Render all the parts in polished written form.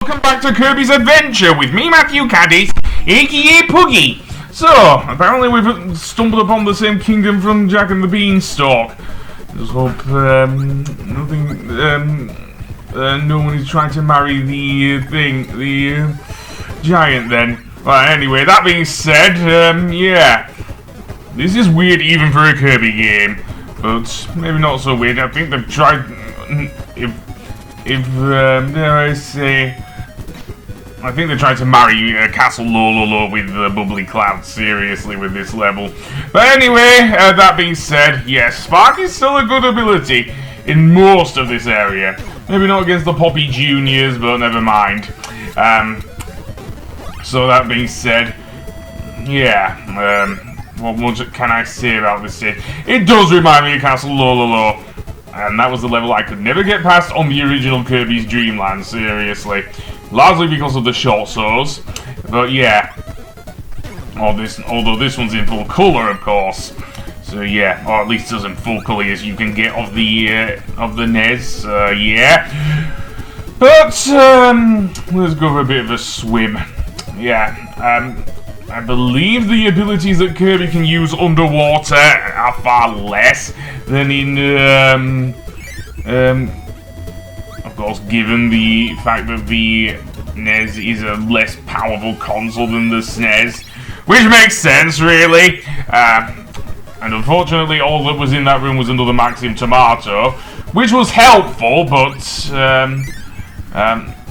welcome back to Kirby's Adventure with me, Matthew Caddis, aka Puggy. So, apparently we've stumbled upon the same kingdom from Jack and the Beanstalk. Just hope no one is trying to marry the giant then. Well, anyway, that being said, yeah. This is weird even for a Kirby game, but maybe not so weird. I think they've tried, dare I say, I think they tried to marry Castle Lololo with the bubbly cloud seriously with this level. But anyway, that being said, yes, Spark is still a good ability in most of this area. Maybe not against the Poppy Juniors, but never mind. So that being said, yeah, what more can I say about this stage? It does remind me of Castle Lololo. And that was the level I could never get past on the original Kirby's Dream Land, seriously. Largely because of the short swords. But yeah. Although this one's in full colour, of course. So yeah, or at least as in full colour as you can get of the NES, yeah. But, let's go for a bit of a swim. Yeah, I believe the abilities that Kirby can use underwater are far less than in, of course, given the fact that the NES is a less powerful console than the SNES, which makes sense, really. And unfortunately, all that was in that room was another Maxim Tomato, which was helpful, but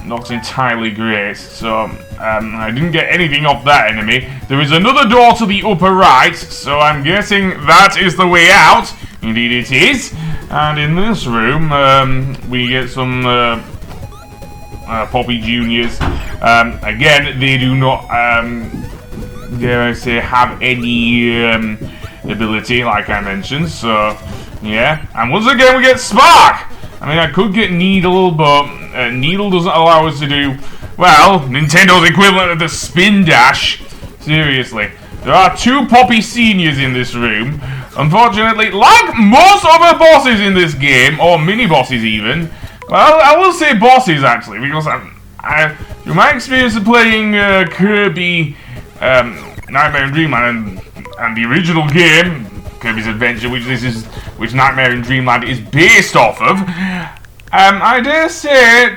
not entirely great. So I didn't get anything off that enemy. There is another door to the upper right, so I'm guessing that is the way out. Indeed it is. And in this room, we get some Poppy Juniors. Again, they do not, dare I say, have any ability, like I mentioned. So, yeah. And once again, we get Spark! I mean, I could get Needle, but Needle doesn't allow us to do, well, Nintendo's equivalent of the Spin Dash. Seriously. There are two Poppy Seniors in this room. Unfortunately, like most other bosses in this game, or mini-bosses even, well, I will say bosses, actually, because through my experience of playing Kirby, Nightmare in Dreamland, and the original game, Kirby's Adventure, which Nightmare in Dreamland is based off of, I dare say,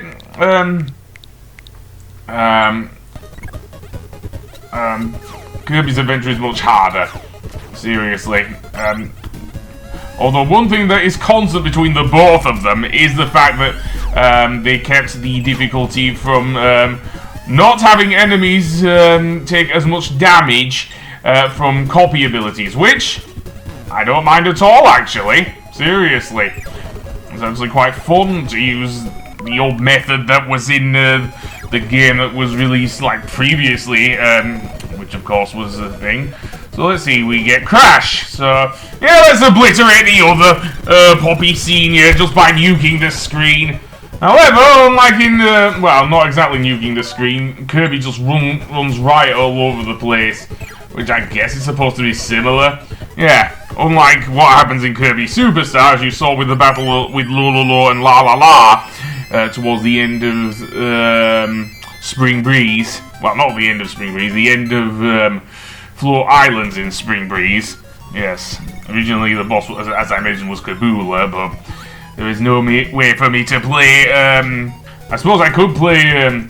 Kirby's Adventure is much harder. Seriously. Although one thing that is constant between the both of them is the fact that they kept the difficulty from not having enemies take as much damage from copy abilities, which I don't mind at all, actually. Seriously. It's actually quite fun to use the old method that was in the game that was released, like, previously, which, of course, was a thing. So, let's see, we get Crash. So, yeah, let's obliterate the other Poppy Senior just by nuking the screen. However, unlike in, well, not exactly nuking the screen, Kirby just runs right all over the place, which I guess is supposed to be similar. Yeah, unlike what happens in Kirby Superstar, as you saw with the battle with Lololo and La La La, towards the end of Spring Breeze. Well, not the end of Spring Breeze, the end of Floor Islands in Spring Breeze. Yes, originally the boss, as I mentioned, was Kaboola, but there is no way for me to play, I suppose I could play,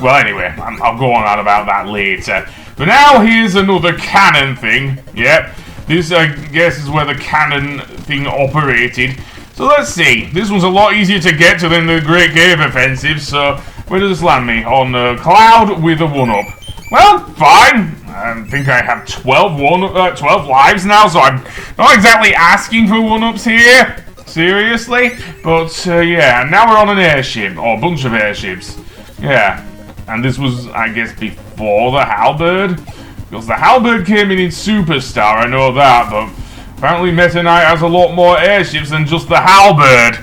well, anyway, I'll go on about that later. But now here's another cannon thing. Yep, this, I guess, is where the cannon thing operated. So let's see. This one's a lot easier to get to than the Great Cave Offensive, so where does this land me? On Cloud with a 1-up. Well, fine. I think I have 12 lives now, so I'm not exactly asking for 1-ups here. Seriously. But, yeah, and now we're on an airship, or a bunch of airships. Yeah. And this was, I guess, before the Halberd. Because the Halberd came in Superstar, I know that, but apparently Meta Knight has a lot more airships than just the Halberd.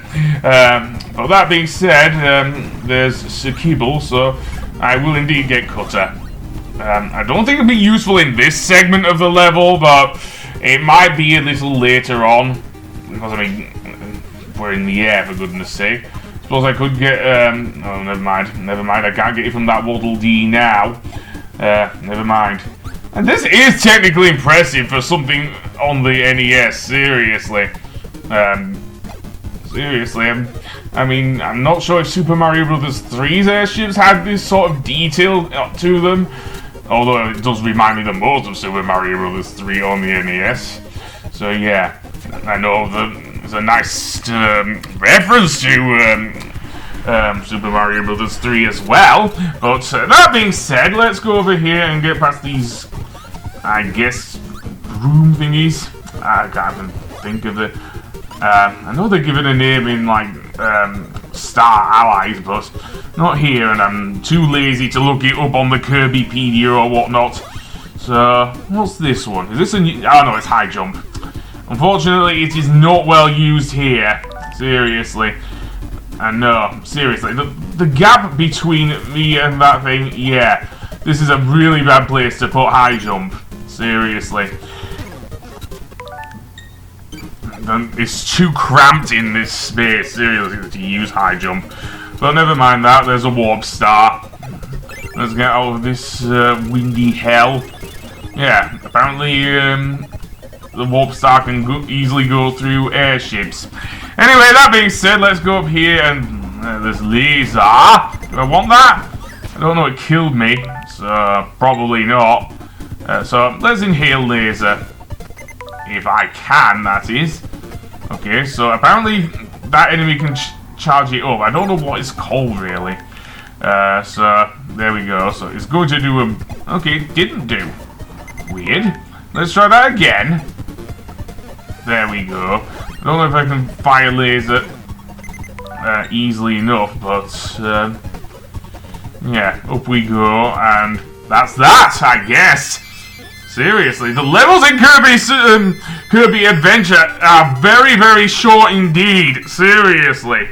But that being said, there's Sakibble, so I will indeed get Cutter. I don't think it'll be useful in this segment of the level, but it might be a little later on. Because, I mean, we're in the air, for goodness sake. Suppose I could get, oh, never mind, I can't get it from that Waddle Dee now. Never mind. And this is technically impressive for something on the NES, seriously. I mean, I'm not sure if Super Mario Bros. 3's airships had this sort of detail to them, although it does remind me the most of Super Mario Bros. 3 on the NES. So yeah, I know that there's a nice reference to Super Mario Bros. 3 as well. But that being said, let's go over here and get past these, I guess, room thingies. I can't even think of it. I know they give it a name in, like, Star Allies, but not here, and I'm too lazy to look it up on the Kirbypedia or whatnot. So, what's this one? Is this a new... Oh, no, it's high jump. Unfortunately, it is not well used here. Seriously. And no, seriously. The gap between me and that thing, yeah. This is a really bad place to put high jump. Seriously. It's too cramped in this space, seriously, to use high jump. But never mind that, there's a warp star. Let's get out of this windy hell. Yeah, apparently the warp star can easily go through airships. Anyway, that being said, let's go up here and there's laser. Do I want that? I don't know, it killed me, so probably not. So let's inhale laser. If I can, that is. Okay, so apparently that enemy can charge it up. I don't know what it's called, really. So, there we go. So, it's going to do a... Okay, didn't do. Weird. Let's try that again. There we go. I don't know if I can fire laser easily enough, but... yeah, up we go, and that's that, I guess. Seriously, the levels in Kirby Adventure are very, very short indeed. Seriously.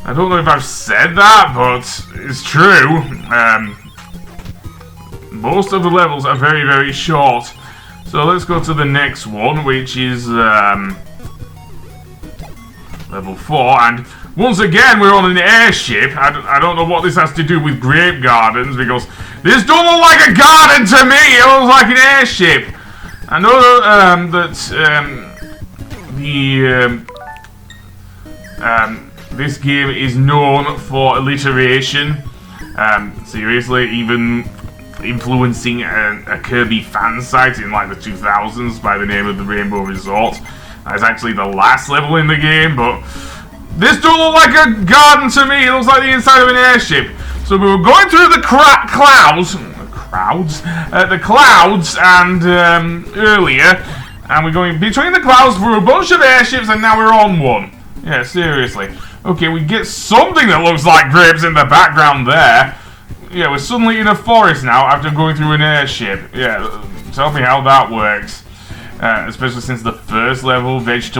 I don't know if I've said that, but it's true. Most of the levels are very, very short. So let's go to the next one, which is level 4. And once again, we're on an airship. I don't know what this has to do with grape gardens, because this don't look like a garden to me. It looks like an airship. I know that this game is known for alliteration. Seriously, even influencing a Kirby fan site in like the 2000s by the name of the Rainbow Resort. That's actually the last level in the game, but this don't look like a garden to me. It looks like the inside of an airship. So we were going through the clouds, and earlier, and we're going between the clouds through a bunch of airships, and now we're on one. Yeah, seriously. Okay, we get something that looks like grapes in the background there. Yeah, we're suddenly in a forest now after going through an airship. Yeah, tell me how that works. Especially since the first level, first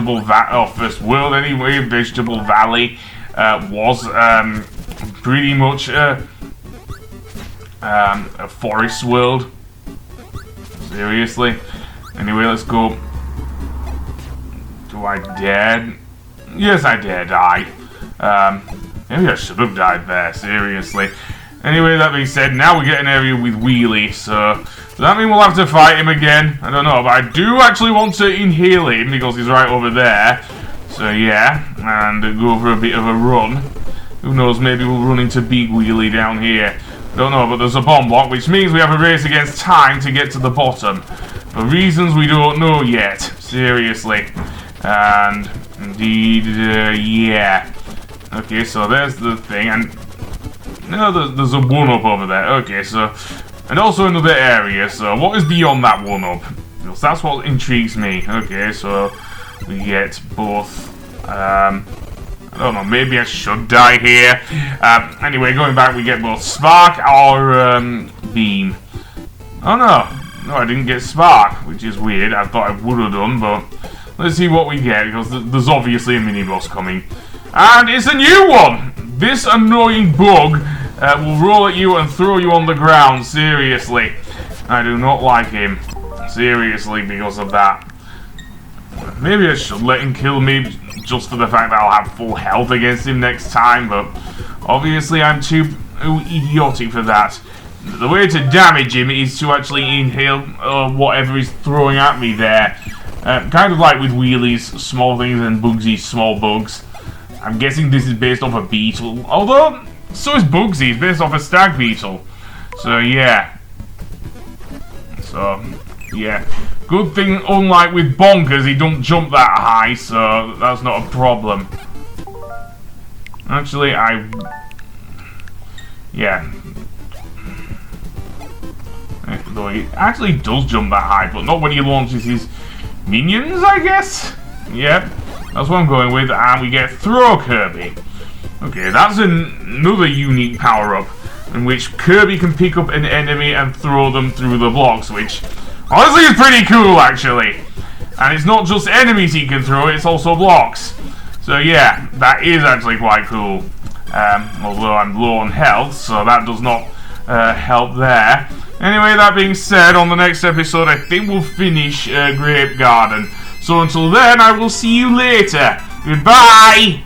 world anyway, Vegetable Valley, was pretty much a forest world. Seriously. Anyway, let's go. Do I dare? Yes, I dare die. Maybe I should have died there, seriously. Anyway, that being said, now we get an area with Wheelie, so does that mean we'll have to fight him again? I don't know, but I do actually want to inhale him because he's right over there. So yeah, and go for a bit of a run. Who knows, maybe we'll run into Big Wheelie down here. Don't know, but there's a bomb block, which means we have a race against time to get to the bottom. For reasons we don't know yet, seriously. And indeed, yeah. Okay, so there's the thing, and no, there's a 1-up over there. Okay, so, and also another area. So, what is beyond that 1-up? Because that's what intrigues me. Okay, so we get both. I don't know. Maybe I should die here. Anyway, going back, we get both Spark or Beam. Oh no, I didn't get Spark, which is weird. I thought I would have done, but let's see what we get, because there's obviously a mini boss coming. And it's a new one! This annoying bug will roll at you and throw you on the ground, seriously. I do not like him, seriously, because of that. Maybe I should let him kill me just for the fact that I'll have full health against him next time, but obviously I'm too idiotic for that. The way to damage him is to actually inhale whatever he's throwing at me there. Kind of like with wheelies, small things, and Bugsy's small bugs. I'm guessing this is based off a beetle, although so is Bugsy, it's based off a stag beetle. So yeah. Good thing, unlike with Bonkers, he don't jump that high, so that's not a problem. Actually, though he actually does jump that high, but not when he launches his minions, I guess? Yep, that's what I'm going with, and we get Throw Kirby. Okay, that's another unique power-up, in which Kirby can pick up an enemy and throw them through the blocks, which honestly is pretty cool, actually. And it's not just enemies he can throw, it's also blocks. So yeah, that is actually quite cool. Although I'm low on health, so that does not help there. Anyway, that being said, on the next episode I think we'll finish Grape Garden. So until then, I will see you later. Goodbye!